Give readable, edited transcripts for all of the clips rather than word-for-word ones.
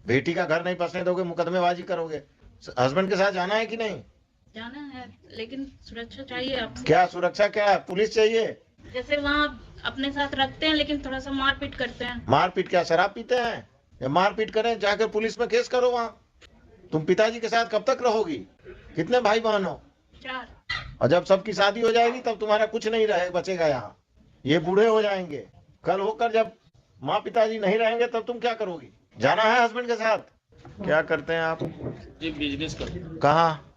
बेटी का घर नहीं बसने दोगे, मुकदमेबाजी करोगे। हस्बैंड के साथ जाना है कि नहीं? जाना है, लेकिन सुरक्षा चाहिए आपसे। क्या सुरक्षा, क्या है? पुलिस चाहिए? जैसे वहाँ अपने साथ रखते हैं, लेकिन थोड़ा सा मारपीट करते हैं। मारपीट क्या, शराब पीते हैं? या मारपीट करें, जाकर पुलिस में केस करो वहाँ। तुम पिताजी के साथ कब तक रहोगी? कितने भाई बहन हो? 4। और जब सबकी शादी हो जाएगी तब तुम्हारा कुछ नहीं रहे बचेगा यहाँ। ये बूढ़े हो जाएंगे, कल होकर जब माँ पिताजी नहीं रहेंगे तब तुम क्या करोगी? जाना है हस्बैंड के साथ? क्या करते हैं आप? जी बिजनेस करते हैं कहाँ?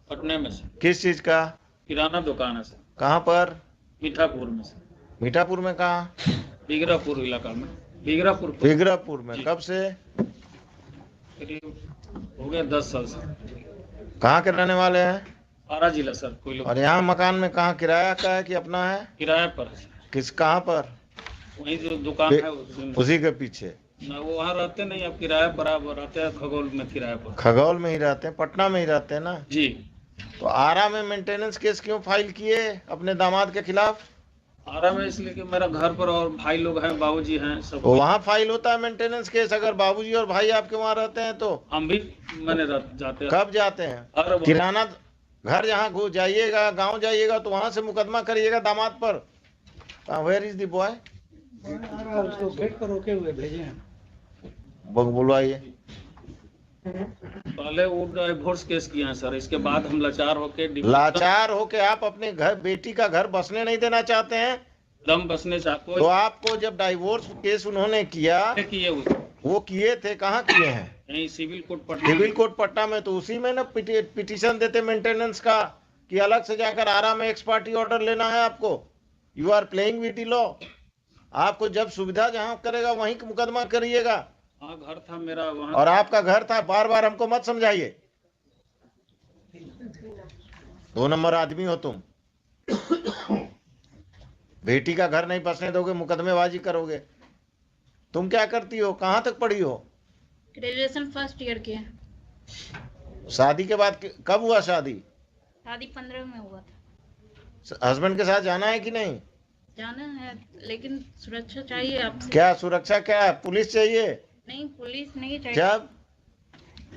पटना में से। किस चीज का? किराना दुकान है सर। कहाँ पर? मीठापुर में से। मीठापुर में कहाँ? बिगरापुर इलाका में। बिगरापुर बिगरापुर में। जी। कब से? करीब हो गया 10 साल से। कहाँ के रहने वाले हैं? आरा जिला सर। कोई लोग और यहाँ मकान में कहाँ, किराया का है कि अपना है? किराए पर है सर। किस, कहाँ पर? वहीं जो दुकान है उसी के पीछे। ना वो वहाँ रहते नहीं, अब किराए पर आप रहते हैं खगोल में किराए पर। खगौल में ही रहते हैं, पटना में ही रहते हैं ना? जी। तो आरा में मेंटेनेंस केस क्यों फाइल किए अपने दामाद के खिलाफ? आरा में इसलिए कि मेरा घर पर और भाई लोग हैं, बाबूजी हैं सब। तो वहाँ फाइल होता है मेंटेनेंस केस, अगर बाबूजी और भाई आपके वहाँ रहते हैं तो? हम भी मैंने जाते हैं। कब जाते हैं? हर किराना घर जहाँ जाइएगा, गांव जाइएगा तो वहां से मुकदमा करिएगा दामाद पर। Where is the boy? उसको गेट पर रोके हुए भेजे हैं। बुलवाइए। पहले वो डिवोर्स केस किया है सर, इसके बाद हम लाचार होके आप अपने घर, बेटी का घर बसने नहीं देना चाहते हैं? दम बसने चाहते तो आपको जब डाइवोर्स केस उन्होंने किया, किए वो किए थे, कहाँ किए हैं? यही civil court Patna. Civil court पट्टा में। तो उसी में ना पिटीशन देते मेंटेनेंस का, कि अलग से जाकर आरा में एक्स पार्टी ऑर्डर लेना है आपको? You are playing with the law. आपको जब सुविधा जहां करेगा वहीं मुकदमा करिएगा। हाँ घर था मेरा वहाँ। और आपका घर था, बार बार हमको मत समझाइए। 2 नंबर आदमी हो तुम। बेटी का घर नहीं बसने दोगे, मुकदमेबाजी करोगे। तुम क्या करती हो, कहाँ तक पढ़ी हो? ग्रेजुएशन फर्स्ट ईयर की है। शादी के बाद कब हुआ शादी? शादी 15 में हुआ था। हस्बैंड के साथ जाना है कि नहीं? जाना है, लेकिन सुरक्षा चाहिए आपसे। क्या सुरक्षा, क्या है? पुलिस चाहिए? नहीं, पुलिस नहीं चाहिए। जब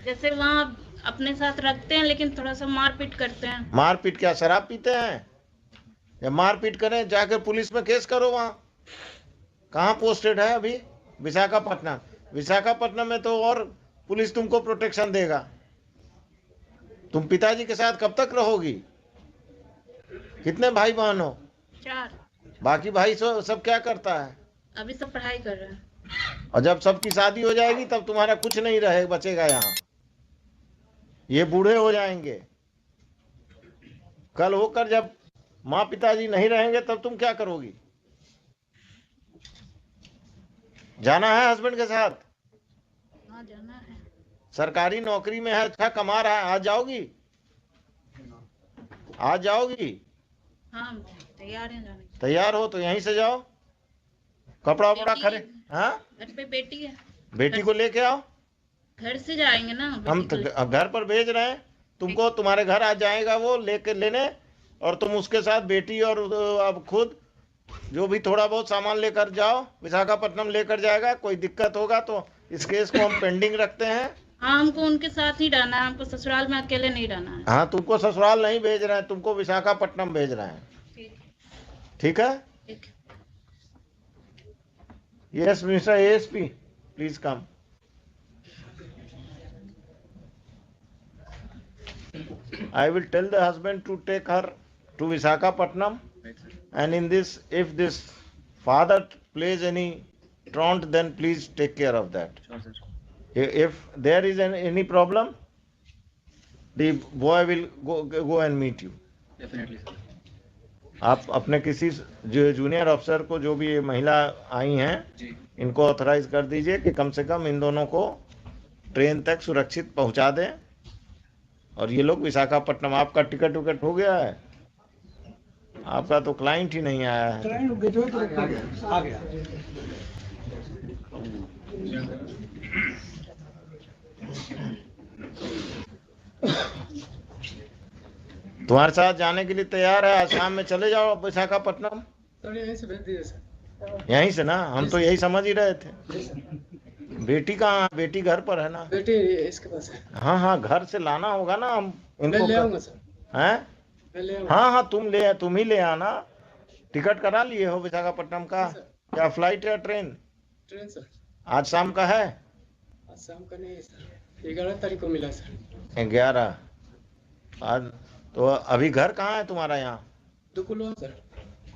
जैसे वहाँ अपने साथ रखते हैं, लेकिन थोड़ा सा मारपीट करते हैं। मारपीट क्या, शराब पीते हैं? या मारपीट करें, जाकर पुलिस में केस करो वहाँ। कहाँ पोस्टेड है अभी? विशाखापट्टनम। विशाखापट्टनम में तो और पुलिस तुमको प्रोटेक्शन देगा। तुम पिताजी के साथ कब तक रहोगी? कितने भाई बहन हो? 4। बाकी भाई सब क्या करता है? अभी सब पढ़ाई कर रहे हैं। और जब सबकी शादी हो जाएगी तब तुम्हारा कुछ नहीं रहे बचेगा यहाँ। ये बूढ़े हो जाएंगे, कल होकर जब माँ पिताजी नहीं रहेंगे तब तुम क्या करोगी? जाना है हस्बैंड के साथ? हाँ, जाना है। सरकारी नौकरी में है, अच्छा कमा रहा है। आज जाओगी? आज जाओगी? हाँ, तैयार हैं जाने के। तैयार हो तो यहीं से जाओ, कपड़ा वपड़ा खरे। हाँ, घर पे बेटी है। बेटी को लेके आओ। घर से जाएंगे ना हम बेटी को। घर पर भेज रहे हैं तुमको, तुम्हारे घर आ जाएगा वो लेके लेने, और तुम उसके साथ बेटी और अब खुद जो भी थोड़ा बहुत सामान लेकर जाओ। विशाखापट्टनम लेकर जाएगा, कोई दिक्कत होगा तो इस केस को हम पेंडिंग रखते हैं। हाँ, हमको उनके साथ ही रहना है, हमको ससुराल में अकेले नहीं रहना है। हाँ, तुमको ससुराल नहीं भेज रहे हैं, तुमको विशाखापट्टनम भेज रहे हैं। ठीक है? ठीक। Yes mister ASP, please come. I will tell the husband to take her to Visakhapatnam, and in this, if this father plays any truant, then please take care of that. If there is any problem, the boy will go and meet you. Definitely. आप अपने किसी जो junior अफसर को, जो भी महिला आई हैं, इनको ऑथराइज कर दीजिए कि कम से कम इन दोनों को ट्रेन तक सुरक्षित पहुंचा दें। और ये लोग विशाखापट्टनम, आपका टिकट विकट हो गया है? आपका तो क्लाइंट ही नहीं आया है। क्लाइंट गेटवे पर आ गया। तुम्हारे साथ जाने के लिए तैयार है, आज शाम में चले जाओ विशाखापट्टनम। यहीं से भेज दिए सर। यहीं से ना, हम तो यही समझ ही रहे थे। बेटी कहाँ? बेटी घर पर है ना? बेटी इसके पास है। हाँ हाँ, घर से लाना होगा ना हम मैं इनको। ले आऊंगा सर, हैं? मैं ले आऊंगा। हाँ हाँ, तुम ही ले आना। टिकट करा लिए हो विशाखापट्टनम का? हाँ, सर। क्या फ्लाइट या ट्रेन? Train sir. आज शाम का है? आज शाम का नहीं है सर, 11 तारीख को मिला सर। 11 आज। तो अभी घर कहाँ है तुम्हारा? यहाँ दुकुलवा सर,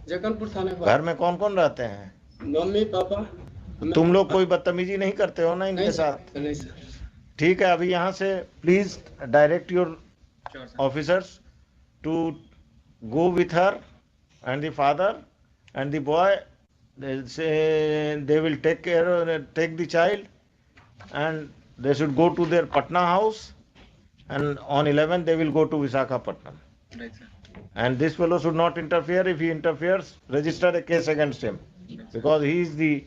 जगनपुर थाने के घर पास। में कौन कौन रहते हैं? Mummy papa. तुम लोग कोई बदतमीजी नहीं करते हो ना इनके नहीं साथ? सर, नहीं सर। ठीक है, अभी यहाँ से please direct your officers to go with her and the father and the boy. They will take the child, and they should go to their Patna house, and on 11th they will go to Visakhapatnam. Right, sir. And this fellow should not interfere. If he interferes, register a case against him, because he is the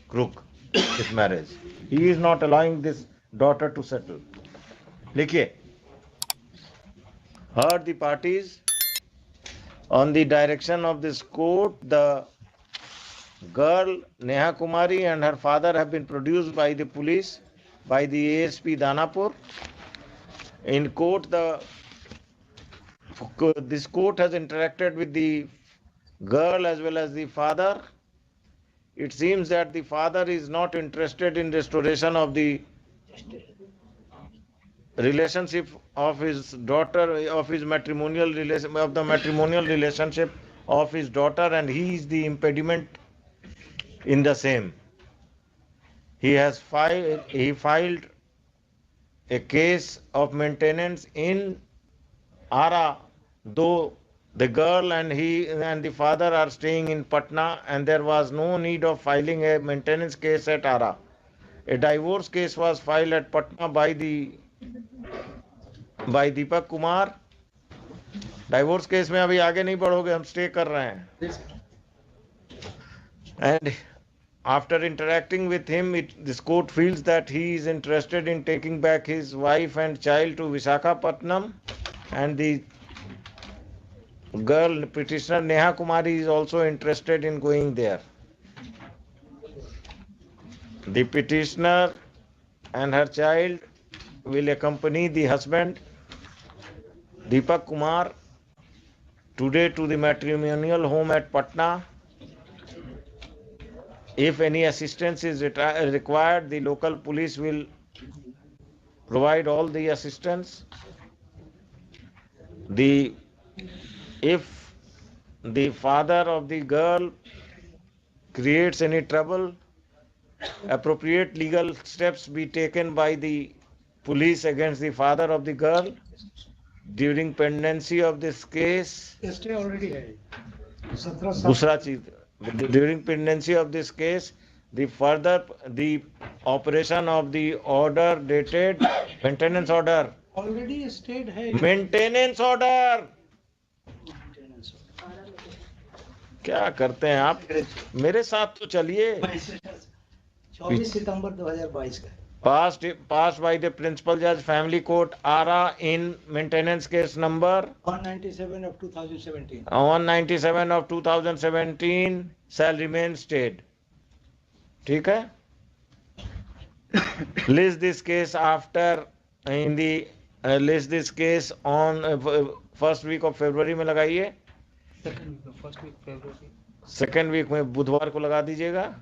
crook this marriage. He is not allowing this daughter to settle. लिखिए, heard the parties. On the direction of this court, the girl Neha Kumari and her father have been produced by the police, by the ASP Danapur. In court, this court has interacted with the girl as well as the father. It seems that the father is not interested in restoration of the relationship of his daughter, of his matrimonial relation, of the matrimonial relationship of his daughter, and he is the impediment in the same. He filed a case of maintenance in Ara, though the girl and he and the father are staying in Patna, and there was no need of filing a maintenance case at Ara. A divorce case was filed at Patna by Deepak Kumar. Divorce case में अभी आगे नहीं बढ़ोगे, हम stay कर रहे हैं. And after interacting with him, this court feels that he is interested in taking back his wife and child to Visakhapatnam, and the girl petitioner Neha Kumari is also interested in going there. The petitioner and her child will accompany the husband Deepak Kumar today to the matrimonial home at Patna. If any assistance is required, the local police will provide all the assistance. If the father of the girl creates any trouble, appropriate legal steps be taken by the police against the father of the girl. During pendency of this case, stay already है 17 साल। दूसरा चीज, during pendency of this case, the operation of the order dated maintenance order. Already stayed है। Maintenance order क्या करते हैं आप? मेरे साथ तो चलिए. 24 सितंबर 2022 का। Passed by the principal judge, family court, Ara, in maintenance case number 197 of 2017। 197 of 2017 shall remain stayed. ठीक है? List this case list this case on first week of February में लगाइए. सेकेंड वीक में बुधवार को लगा दीजिएगा.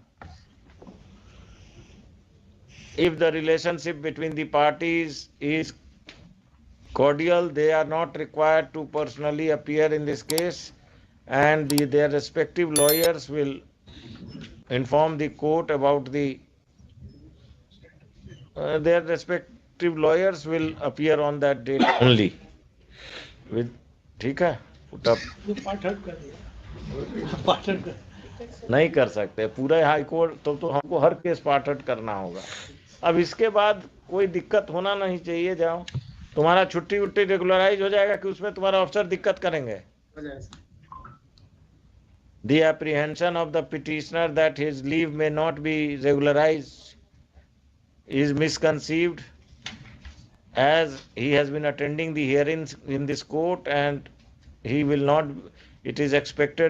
If the relationship between the parties is cordial, they are not required to personally appear in this case, and their respective lawyers will inform the court about their respective lawyers will appear on that date only. ठीक है? Put up. पाठ हट कर दिया। पाठ हट कर नहीं कर सकते पूरा हाई कोर्ट, तो हमको हर केस पार्ट करना होगा. अब इसके बाद कोई दिक्कत होना नहीं चाहिए. जाओ, तुम्हारा छुट्टी उट्टी रेगुलराइज हो जाएगा कि उसमें तुम्हारा अफसर दिक्कत करेंगे. The apprehension of the petitioner that his leave may not be regularized is misconceived, as he has been attending the hearings in this court, and he will not. It is expected